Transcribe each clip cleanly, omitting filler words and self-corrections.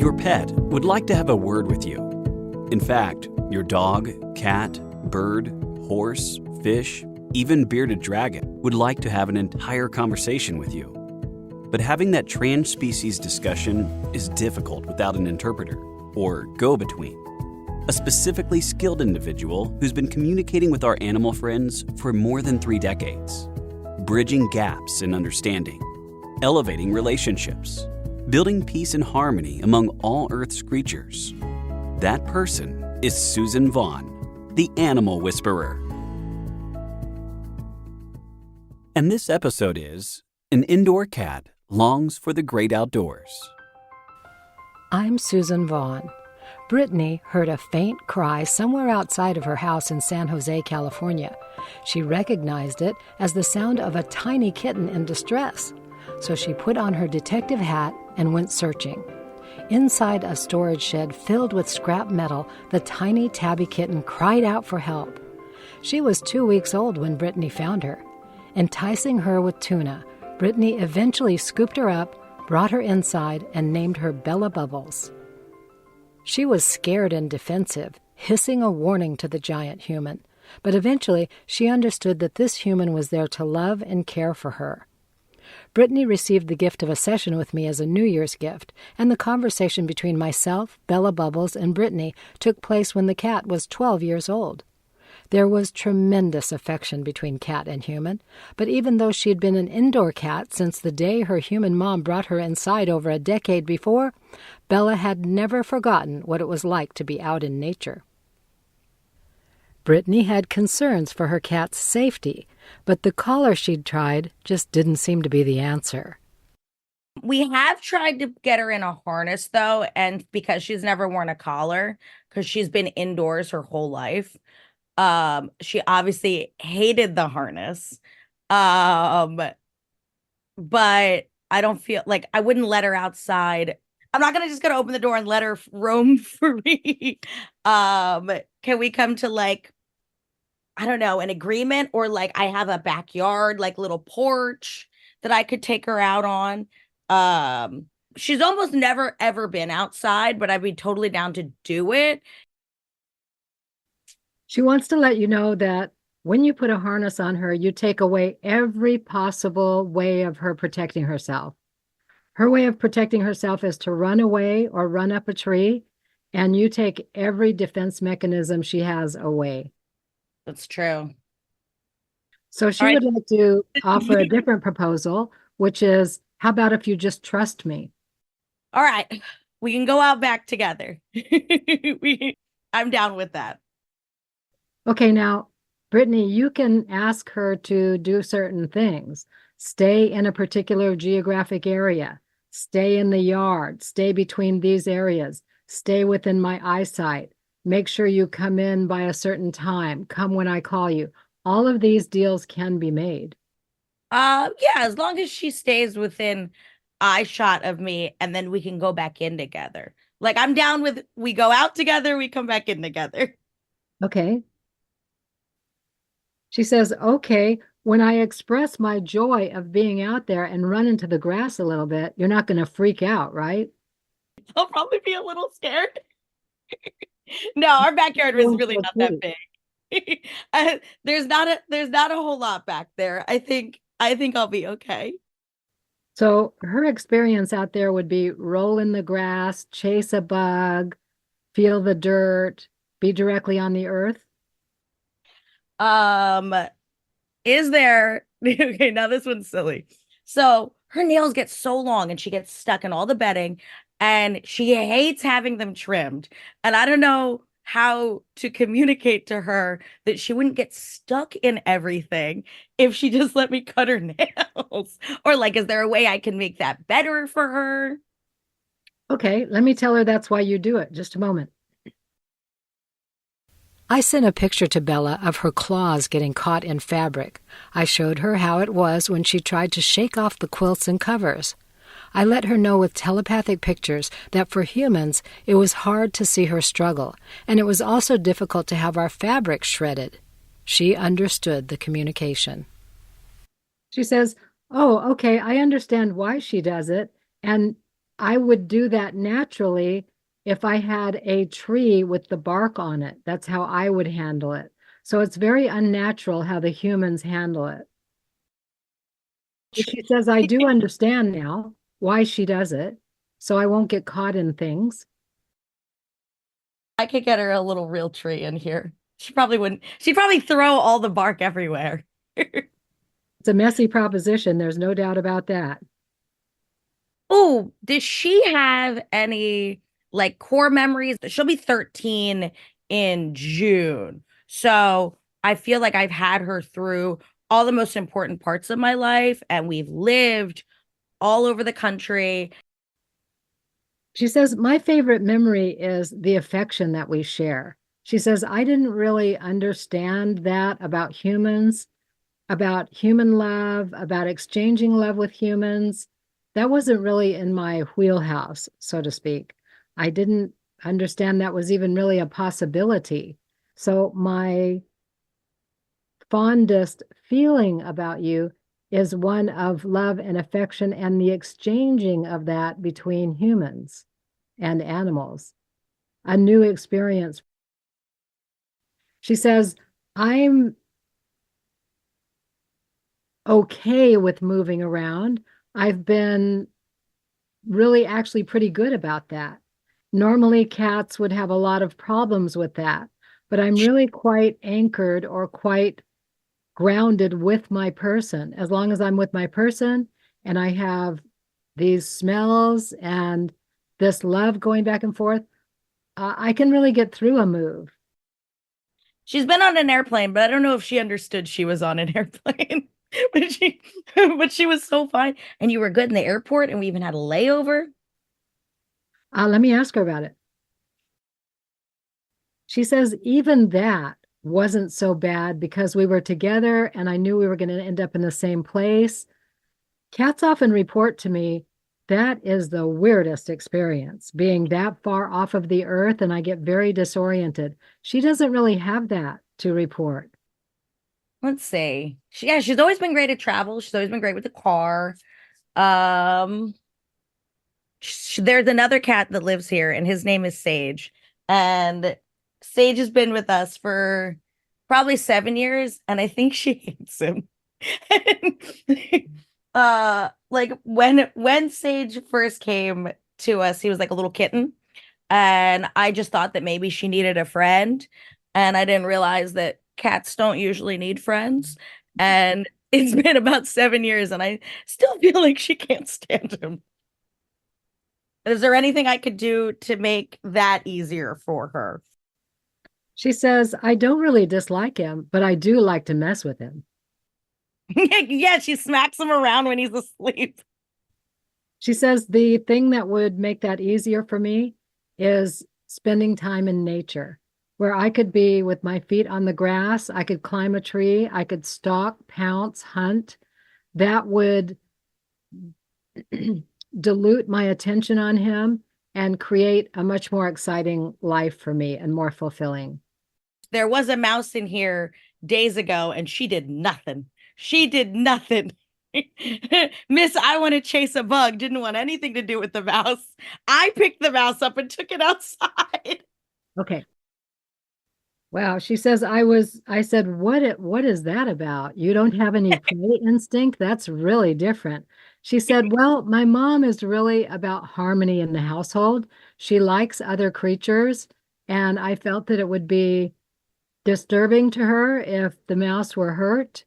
Your pet would like to have a word with you. In fact, your dog, cat, bird, horse, fish, even bearded dragon would like to have an entire conversation with you. But having that trans-species discussion is difficult without an interpreter or go-between, a specifically skilled individual who's been communicating with our animal friends for more than 3 decades, bridging gaps in understanding, elevating relationships, building peace and harmony among all Earth's creatures. That person is Suzan Vaughn, the Animal Whisperer. And this episode is An Indoor Cat Longs for the Great Outdoors. I'm Suzan Vaughn. Brittney heard a faint cry somewhere outside of her house in San Jose, California. She recognized it as the sound of a tiny kitten in distress. So she put on her detective hat and went searching. Inside a storage shed filled with scrap metal, the tiny tabby kitten cried out for help. She was 2 weeks old when Brittney found her. Enticing her with tuna, Brittney eventually scooped her up, brought her inside, and named her Bella Bubbles. She was scared and defensive, hissing a warning to the giant human. But eventually, she understood that this human was there to love and care for her. Brittney received the gift of a session with me as a New Year's gift, and the conversation between myself, Bella Bubbles, and Brittney took place when the cat was 12 years old. There was tremendous affection between cat and human, but even though she'd been an indoor cat since the day her human mom brought her inside over a decade before, Bella had never forgotten what it was like to be out in nature. Brittney had concerns for her cat's safety, but the collar she'd tried just didn't seem to be the answer. We have tried to get her in a harness, though, and because she's never worn a collar, because she's been indoors her whole life, she obviously hated the harness. But I don't feel like I wouldn't let her outside. I'm not just gonna open the door and let her roam free. Can we come to I don't know, an agreement, or I have a backyard, little porch that I could take her out on. She's almost never ever been outside, but I'd be totally down to do it. She wants to let you know that when you put a harness on her, you take away every possible way of her protecting herself. Her way of protecting herself is to run away or run up a tree, and you take every defense mechanism she has away. That's true. So she would like to offer a different proposal, which is, how about if you just trust me? All right. We can go out back together. I'm down with that. Okay, now, Brittney, you can ask her to do certain things. Stay in a particular geographic area. Stay in the yard. Stay between these areas. Stay within my eyesight. Make sure you come in by a certain time. Come when I call you. All of these deals can be made. Yeah, as long as she stays within eye shot of me, and then we can go back in together. I'm down with, we go out together, we come back in together. Okay. She says, okay, when I express my joy of being out there and run into the grass a little bit, you're not going to freak out, right? I'll probably be a little scared. No, our backyard was really not that big. There's not a whole lot back there. I think I'll be okay. So her experience out there would be roll in the grass, chase a bug, feel the dirt, be directly on the earth. Is there okay, now this one's silly. So her nails get so long and she gets stuck in all the bedding and she hates having them trimmed. And I don't know how to communicate to her that she wouldn't get stuck in everything if she just let me cut her nails. Or is there a way I can make that better for her? Okay, let me tell her that's why you do it. Just a moment. I sent a picture to Bella of her claws getting caught in fabric. I showed her how it was when she tried to shake off the quilts and covers. I let her know with telepathic pictures that for humans, it was hard to see her struggle, and it was also difficult to have our fabric shredded. She understood the communication. She says, oh, okay, I understand why she does it, and I would do that naturally if I had a tree with the bark on it. That's how I would handle it. So it's very unnatural how the humans handle it. She says, I do understand now why she does it, so I won't get caught in things. I could get her a little real tree in here. She probably wouldn't. She'd probably throw all the bark everywhere. It's a messy proposition. There's no doubt about that. Oh, does she have any like core memories? She'll be 13 in June. So I feel like I've had her through all the most important parts of my life, and we've lived all over the country. She says, my favorite memory is the affection that we share. She says, I didn't really understand that about humans, about human love, about exchanging love with humans. That wasn't really in my wheelhouse, so to speak. I didn't understand that was even really a possibility. So my fondest feeling about you is one of love and affection and the exchanging of that between humans and animals, a new experience. She says, I'm okay with moving around. I've been really actually pretty good about that. Normally, cats would have a lot of problems with that, but I'm really quite anchored or quite grounded with my person. As long as I'm with my person and I have these smells and this love going back and forth, I can really get through a move. She's been on an airplane, but I don't know if she understood she was on an airplane. but she but she was so fine. And you were good in the airport, and we even had a layover. Let me ask her about it. She says, even that wasn't so bad because we were together and I knew we were going to end up in the same place. Cats often report to me that is the weirdest experience, being that far off of the earth, and I get very disoriented. She doesn't really have that to report. Let's see. She's always been great at travel. She's always been great with the car. Um, there's another cat that lives here, and his name is Sage. And Sage has been with us for probably 7 years, and I think she hates him. Like when Sage first came to us, he was like a little kitten, and I just thought that maybe she needed a friend, and I didn't realize that cats don't usually need friends. And it's been about 7 years, and I still feel like she can't stand him. Is there anything I could do to make that easier for her? She says, I don't really dislike him, but I do like to mess with him. Yeah, she smacks him around when he's asleep. She says, the thing that would make that easier for me is spending time in nature, where I could be with my feet on the grass, I could climb a tree, I could stalk, pounce, hunt. That would dilute my attention on him and create a much more exciting life for me and more fulfilling. There was a mouse in here days ago, and she did nothing. She did nothing. Miss, I want to chase a bug, didn't want anything to do with the mouse. I picked the mouse up and took it outside. Okay. Wow. She says, I said, what is that about? You don't have any prey instinct? That's really different. She said, well, my mom is really about harmony in the household. She likes other creatures. And I felt that it would be disturbing to her if the mouse were hurt.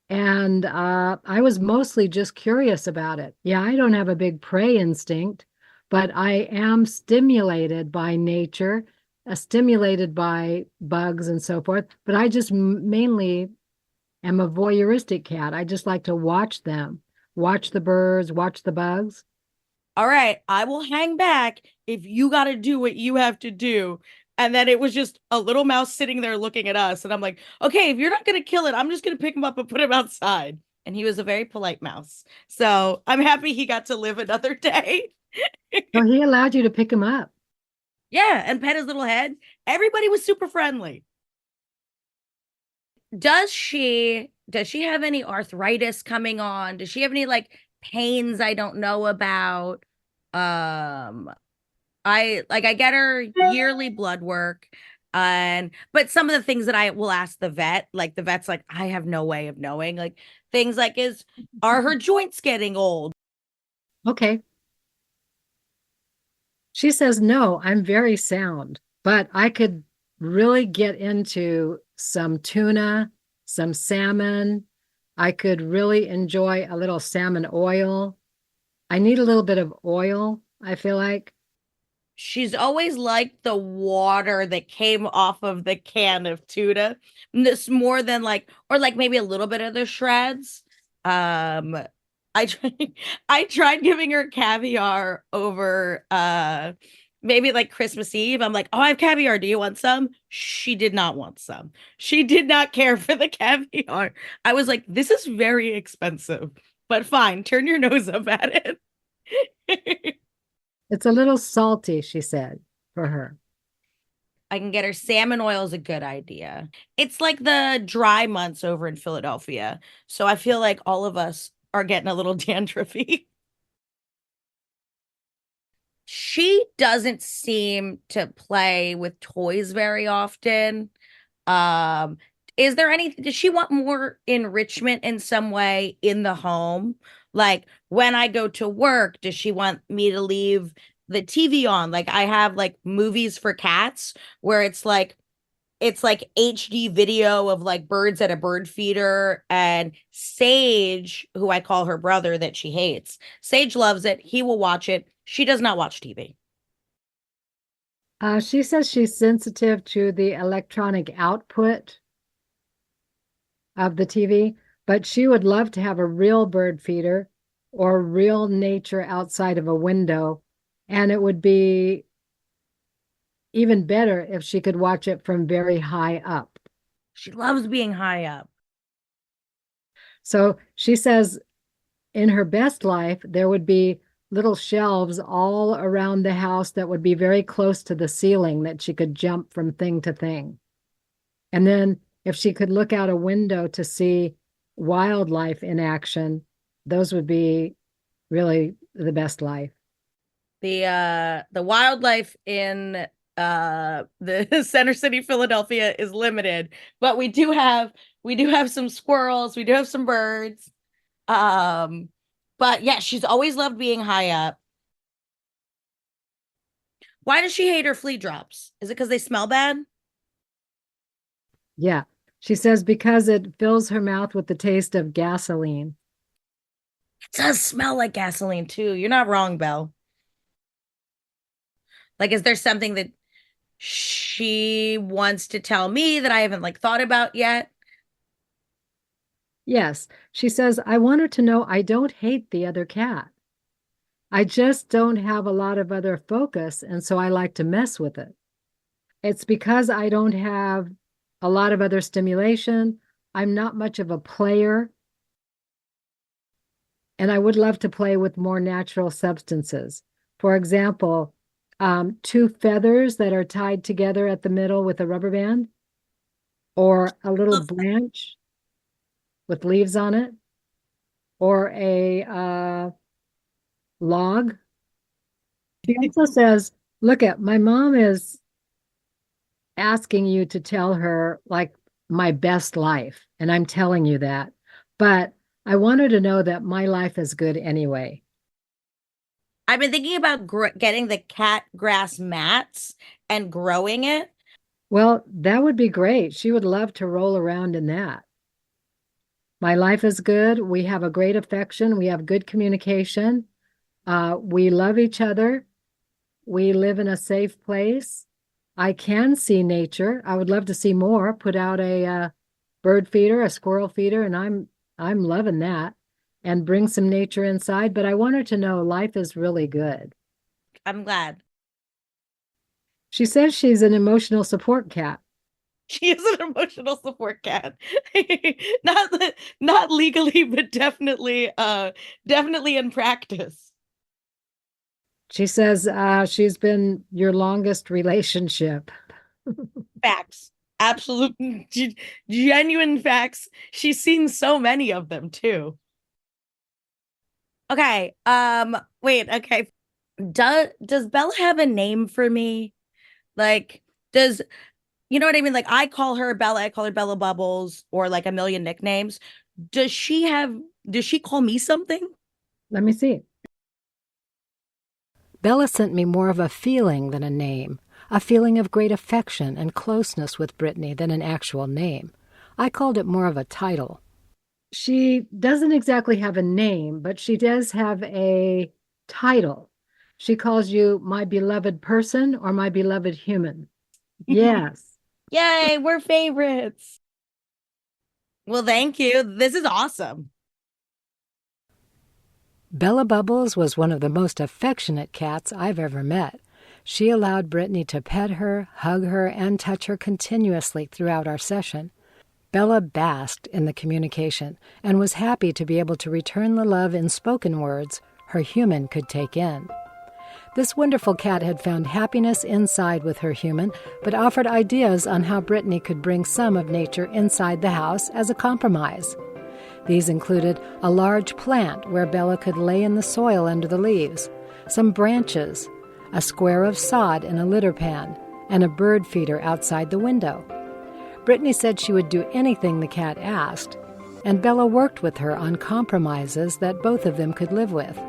And I was mostly just curious about it. Yeah, I don't have a big prey instinct, but I am stimulated by nature, stimulated by bugs and so forth. But I just mainly am a voyeuristic cat. I just like to watch them, watch the birds, watch the bugs. All right, I will hang back if you got to do what you have to do. And then it was just a little mouse sitting there looking at us. And I'm like, okay, if you're not going to kill it, I'm just going to pick him up and put him outside. And he was a very polite mouse. So I'm happy he got to live another day. So he allowed you to pick him up. Yeah, and pet his little head. Everybody was super friendly. Does she have any arthritis coming on? Does she have any like pains I don't know about? Um, I get her yearly blood work. But some of the things that I will ask the vet, like the vet's like, I have no way of knowing. Like things like are her joints getting old? Okay. She says, no, I'm very sound, but I could really get into some tuna, some salmon. I could really enjoy a little salmon oil. I need a little bit of oil, I feel like. She's always liked the water that came off of the can of tuna. This more than like, or like maybe a little bit of the shreds. Um, I tried, I tried giving her caviar over maybe like Christmas Eve. I'm like, oh, I have caviar. Do you want some? She did not want some. She did not care for the caviar. I was like, this is very expensive, but fine, turn your nose up at it. It's a little salty, she said, for her. I can get her salmon oil is a good idea. It's like the dry months over in Philadelphia. So I feel like all of us are getting a little dandruffy. She doesn't seem to play with toys very often. Um, is there any, does she want more enrichment in some way in the home? Like when I go to work, does she want me to leave the TV on? Like I have like movies for cats where it's like HD video of like birds at a bird feeder, and Sage, who I call her brother that she hates. Sage loves it. He will watch it. She does not watch TV. She says she's sensitive to the electronic output of the TV, but she would love to have a real bird feeder or real nature outside of a window. And it would be even better if she could watch it from very high up. She loves being high up. So she says in her best life, there would be little shelves all around the house that would be very close to the ceiling that she could jump from thing to thing. And then if she could look out a window to see wildlife in action, those would be really the best life. The wildlife in the Center City, Philadelphia is limited, but we do have some squirrels, we do have some birds. But yeah, she's always loved being high up. Why does she hate her flea drops? Is it because they smell bad? Yeah. She says because it fills her mouth with the taste of gasoline. It does smell like gasoline too. You're not wrong, Belle. Like, is there something that she wants to tell me that I haven't like thought about yet? Yes. She says, I want her to know I don't hate the other cat. I just don't have a lot of other focus, and so I like to mess with it. It's because I don't have a lot of other stimulation. I'm not much of a player, and I would love to play with more natural substances. For example, two feathers that are tied together at the middle with a rubber band, or a little branch with leaves on it, or a log. She also says, look at my mom is asking you to tell her like my best life, and I'm telling you that, but I want her to know that my life is good anyway. I've been thinking about getting the cat grass mats and growing it. Well, that would be great. She would love to roll around in that. My life is good. We have a great affection. We have good communication. We love each other. We live in a safe place. I can see nature. I would love to see more. Put out a bird feeder, a squirrel feeder, and I'm loving that. And bring some nature inside. But I want her to know life is really good. I'm glad. She says she's an emotional support cat. She is an emotional support cat. not not legally, but definitely in practice. She says she's been your longest relationship. Facts. Absolute genuine facts. She's seen so many of them too. Okay. Wait, okay. Does Bella have a name for me? Like, does you know what I mean? Like, I call her Bella, I call her Bella Bubbles, or like a million nicknames. Does she have, does she call me something? Let me see. Bella sent me more of a feeling than a name, a feeling of great affection and closeness with Brittney than an actual name. I called it more of a title. She doesn't exactly have a name, but she does have a title. She calls you my beloved person or my beloved human. Yes. Yay, we're favorites. Well, thank you. This is awesome. Bella Bubbles was one of the most affectionate cats I've ever met. She allowed Brittney to pet her, hug her, and touch her continuously throughout our session. Bella basked in the communication and was happy to be able to return the love in spoken words her human could take in. This wonderful cat had found happiness inside with her human, but offered ideas on how Brittney could bring some of nature inside the house as a compromise. These included a large plant where Bella could lay in the soil under the leaves, some branches, a square of sod in a litter pan, and a bird feeder outside the window. Brittney said she would do anything the cat asked, and Bella worked with her on compromises that both of them could live with.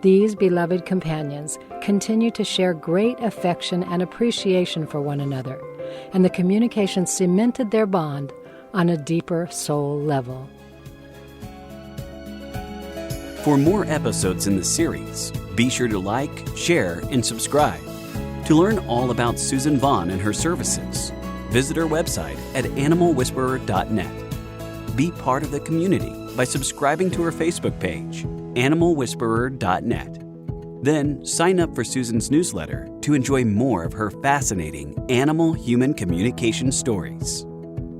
These beloved companions continue to share great affection and appreciation for one another, and the communication cemented their bond on a deeper soul level. For more episodes in the series, be sure to like, share, and subscribe. To learn all about Suzan Vaughn and her services, visit her website at AnimalWhisperer.net. Be part of the community by subscribing to her Facebook page, AnimalWhisperer.net. Then sign up for Suzan's newsletter to enjoy more of her fascinating animal-human communication stories.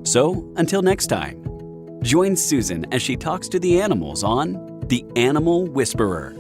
So, until next time, join Suzan as she talks to the animals on The Animal Whisperer.